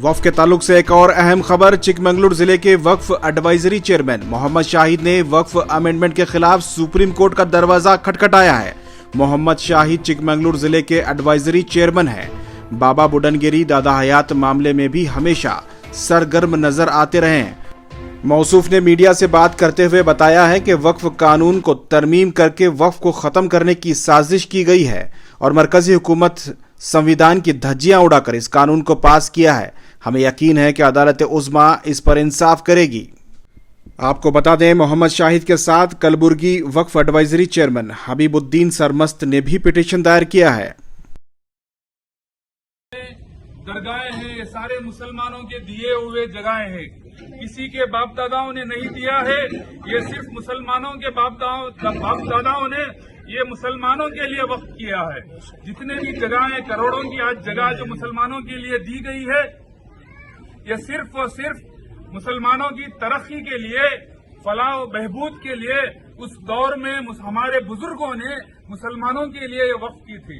वक्फ के ताल्लुक से एक और अहम खबर। चिकमंगलुर जिले के वक्फ एडवाइजरी चेयरमैन मोहम्मद शाहिद ने वक्फ अमेंडमेंट के खिलाफ सुप्रीम कोर्ट का दरवाजा खटखटाया है। मोहम्मद शाहिद चिकमंगलुर जिले के एडवाइजरी चेयरमैन हैं। बाबा बुडनगिरी दादा हयात मामले में भी हमेशा सरगर्म नजर आते रहे हैं। मौसूफ ने मीडिया से बात करते हुए बताया है कि वक्फ कानून को तरमीम करके वक्फ को खत्म करने की साजिश की गई है और मरकजी हुकूमत संविधान की धज्जियां उड़ाकर इस कानून को पास किया है। हमें यकीन है कि अदालत उज़्मा इस पर इंसाफ करेगी। आपको बता दें, मोहम्मद शाहिद के साथ कलबुर्गी वक्फ एडवाइजरी चेयरमैन हबीबुद्दीन सरमस्त ने भी पिटीशन दायर किया है। दरगाहें हैं, ये सारे मुसलमानों के दिए हुए जगहें हैं, किसी के बाप दादाओं ने नहीं दिया है। ये सिर्फ मुसलमानों के बाप दादाओं ने ये मुसलमानों के लिए वक्फ किया है। जितने भी जगहें, करोड़ों की आज जगह जो मुसलमानों के लिए दी गई है, ये सिर्फ और सिर्फ मुसलमानों की तरक्की के लिए, फलाह व बहबूद के लिए उस दौर में हमारे बुजुर्गों ने मुसलमानों के लिए ये वक्फ की थी।